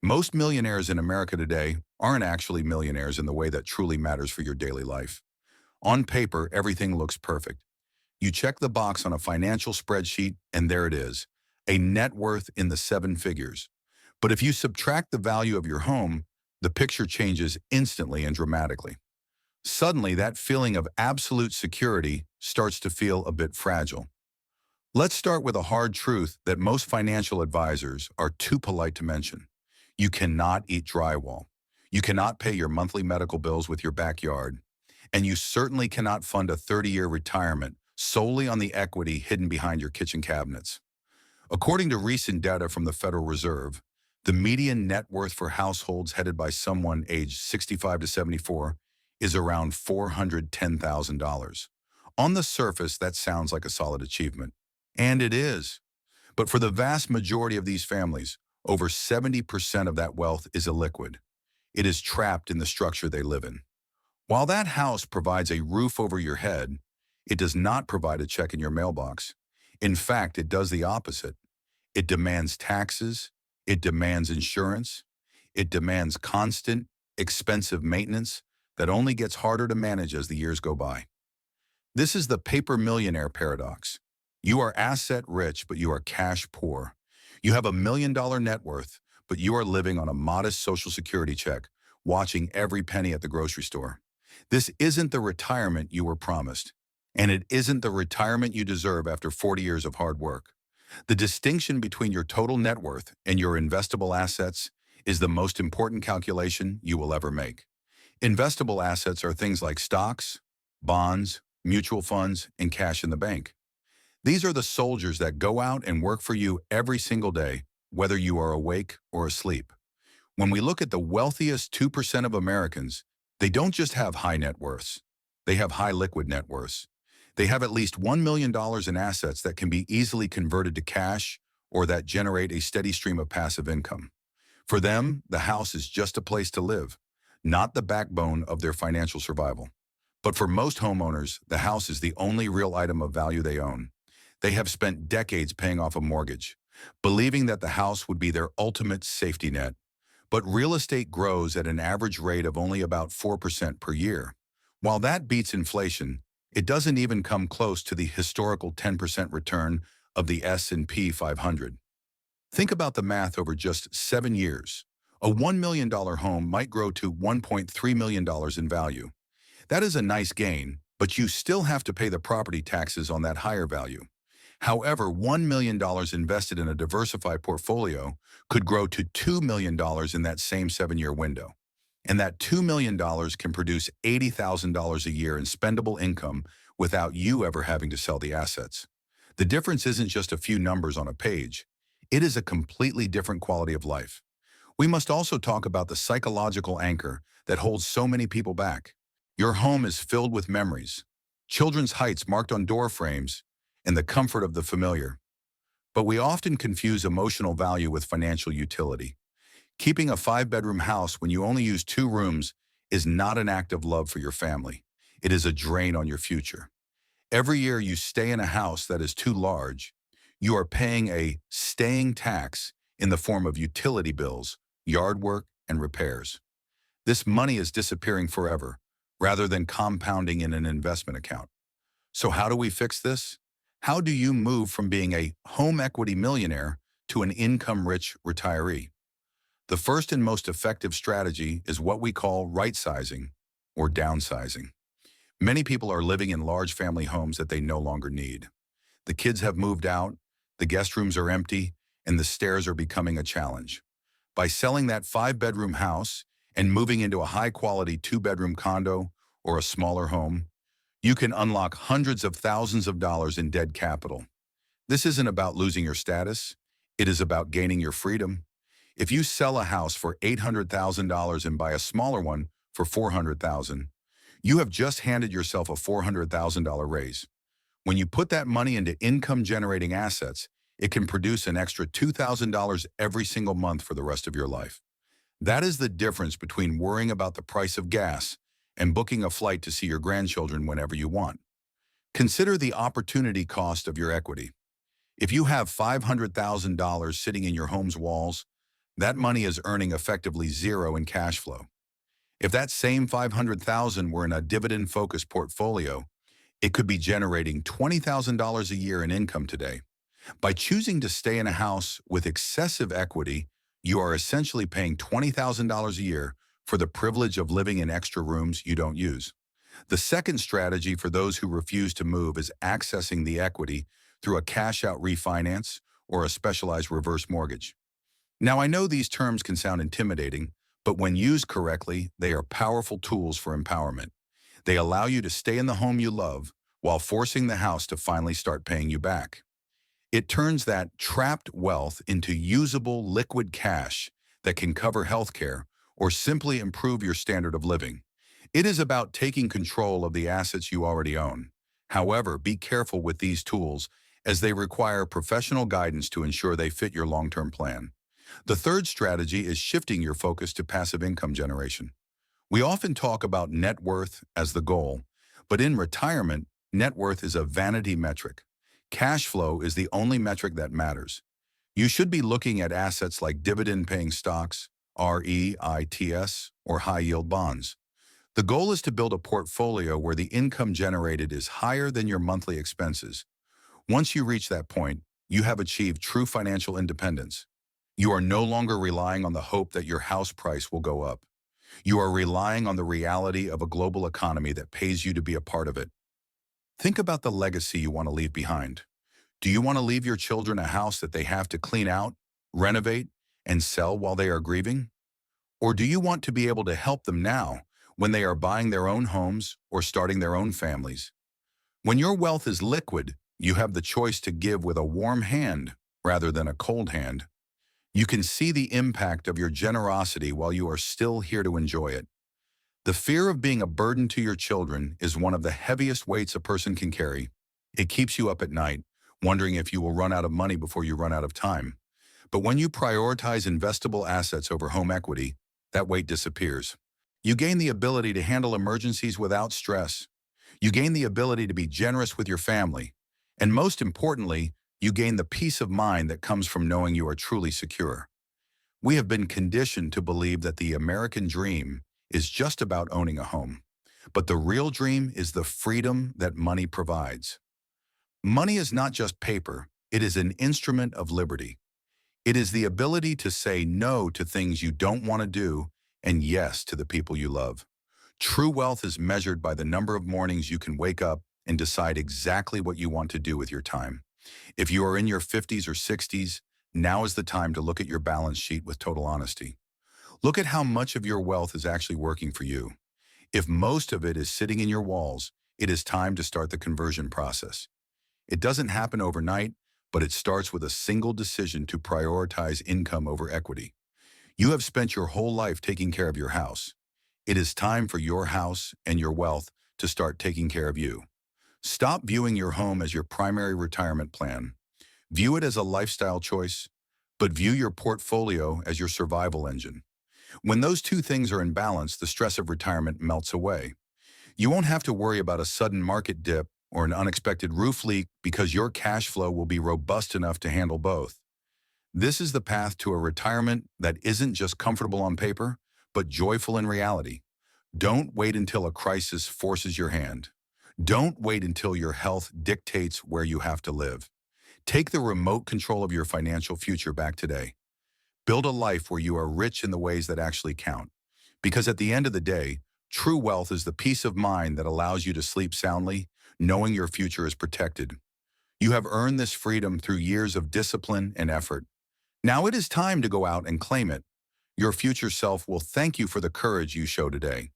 Most millionaires in America today aren't actually millionaires in the way that truly matters for your daily life. On paper, everything looks perfect. You check the box on a financial spreadsheet, and there it is, a net worth in the seven figures. But if you subtract the value of your home, the picture changes instantly and dramatically. Suddenly, that feeling of absolute security starts to feel a bit fragile. Let's start with a hard truth that most financial advisors are too polite to mention. You cannot eat drywall. You cannot pay your monthly medical bills with your backyard. And you certainly cannot fund a 30-year retirement solely on the equity hidden behind your kitchen cabinets. According to recent data from the Federal Reserve, the median net worth for households headed by someone aged 65 to 74 is around $410,000. On the surface, that sounds like a solid achievement. And it is. But for the vast majority of these families, over 70% of that wealth is illiquid. It is trapped in the structure they live in. While that house provides a roof over your head, it does not provide a check in your mailbox. In fact, it does the opposite. It demands taxes, it demands insurance, it demands constant, expensive maintenance that only gets harder to manage as the years go by. This is the paper millionaire paradox. You are asset rich, but you are cash poor. You have $1 million net worth, but you are living on a modest Social Security check, watching every penny at the grocery store. This isn't the retirement you were promised, and it isn't the retirement you deserve after 40 years of hard work. The distinction between your total net worth and your investable assets is the most important calculation you will ever make. Investable assets are things like stocks, bonds, mutual funds, and cash in the bank. These are the soldiers that go out and work for you every single day, whether you are awake or asleep. When we look at the wealthiest 2% of Americans, they don't just have high net worths. They have high liquid net worths. They have at least $1 million in assets that can be easily converted to cash or that generate a steady stream of passive income. For them, the house is just a place to live, not the backbone of their financial survival. But for most homeowners, the house is the only real item of value they own. They have spent decades paying off a mortgage, believing that the house would be their ultimate safety net. But real estate grows at an average rate of only about 4% per year. While that beats inflation, it doesn't even come close to the historical 10% return of the S&P 500. Think about the math over just 7 years. A $1 million home might grow to $1.3 million in value. That is a nice gain, but you still have to pay the property taxes on that higher value. However, $1 million invested in a diversified portfolio could grow to $2 million in that same 7-year window. And that $2 million can produce $80,000 a year in spendable income without you ever having to sell the assets. The difference isn't just a few numbers on a page. It is a completely different quality of life. We must also talk about the psychological anchor that holds so many people back. Your home is filled with memories, children's heights marked on door frames, and the comfort of the familiar. But we often confuse emotional value with financial utility. Keeping a 5-bedroom house when you only use 2 rooms is not an act of love for your family. It is a drain on your future. Every year you stay in a house that is too large, you are paying a staying tax in the form of utility bills, yard work, and repairs. This money is disappearing forever, rather than compounding in an investment account. So how do we fix this? How do you move from being a home equity millionaire to an income-rich retiree? The first and most effective strategy is what we call right-sizing or downsizing. Many people are living in large family homes that they no longer need. The kids have moved out, the guest rooms are empty, and the stairs are becoming a challenge. By selling that 5-bedroom house and moving into a high-quality 2-bedroom condo or a smaller home, you can unlock hundreds of thousands of dollars in dead capital. This isn't about losing your status. It is about gaining your freedom. If you sell a house for $800,000 and buy a smaller one for $400,000, you have just handed yourself a $400,000 raise. When you put that money into income-generating assets, it can produce an extra $2,000 every single month for the rest of your life. That is the difference between worrying about the price of gas and booking a flight to see your grandchildren whenever you want. Consider the opportunity cost of your equity. If you have $500,000 sitting in your home's walls, That money is earning effectively zero in cash flow. If that same 500,000 were in a dividend-focused portfolio, it could be generating $20,000 a year in income today. By choosing to stay in a house with excessive equity, you are essentially paying $20,000 a year for the privilege of living in extra rooms you don't use. The second strategy for those who refuse to move is accessing the equity through a cash-out refinance or a specialized reverse mortgage. Now, I know these terms can sound intimidating, but when used correctly, they are powerful tools for empowerment. They allow you to stay in the home you love while forcing the house to finally start paying you back. It turns that trapped wealth into usable liquid cash that can cover healthcare or simply improve your standard of living. It is about taking control of the assets you already own. However, be careful with these tools as they require professional guidance to ensure they fit your long-term plan. The third strategy is shifting your focus to passive income generation. We often talk about net worth as the goal, but in retirement, net worth is a vanity metric. Cash flow is the only metric that matters. You should be looking at assets like dividend-paying stocks, REITs, or high-yield bonds. The goal is to build a portfolio where the income generated is higher than your monthly expenses. Once you reach that point, you have achieved true financial independence. You are no longer relying on the hope that your house price will go up. You are relying on the reality of a global economy that pays you to be a part of it. Think about the legacy you want to leave behind. Do you want to leave your children a house that they have to clean out, renovate, and sell while they are grieving? Or do you want to be able to help them now when they are buying their own homes or starting their own families? When your wealth is liquid, you have the choice to give with a warm hand rather than a cold hand. You can see the impact of your generosity while you are still here to enjoy it. The fear of being a burden to your children is one of the heaviest weights a person can carry. It keeps you up at night, wondering if you will run out of money before you run out of time. But when you prioritize investable assets over home equity, that weight disappears. You gain the ability to handle emergencies without stress. You gain the ability to be generous with your family. And most importantly, you gain the peace of mind that comes from knowing you are truly secure. We have been conditioned to believe that the American dream is just about owning a home. But the real dream is the freedom that money provides. Money is not just paper, it is an instrument of liberty. It is the ability to say no to things you don't want to do and yes to the people you love. True wealth is measured by the number of mornings you can wake up and decide exactly what you want to do with your time. If you are in your 50s or 60s, now is the time to look at your balance sheet with total honesty. Look at how much of your wealth is actually working for you. If most of it is sitting in your walls, it is time to start the conversion process. It doesn't happen overnight, but it starts with a single decision to prioritize income over equity. You have spent your whole life taking care of your house. It is time for your house and your wealth to start taking care of you. Stop viewing your home as your primary retirement plan. View it as a lifestyle choice, but view your portfolio as your survival engine. When those two things are in balance, the stress of retirement melts away. You won't have to worry about a sudden market dip or an unexpected roof leak because your cash flow will be robust enough to handle both. This is the path to a retirement that isn't just comfortable on paper, but joyful in reality. Don't wait until a crisis forces your hand. Don't wait until your health dictates where you have to live. Take the remote control of your financial future back today. Build a life where you are rich in the ways that actually count. Because at the end of the day, true wealth is the peace of mind that allows you to sleep soundly, knowing your future is protected. You have earned this freedom through years of discipline and effort. Now it is time to go out and claim it. Your future self will thank you for the courage you show today.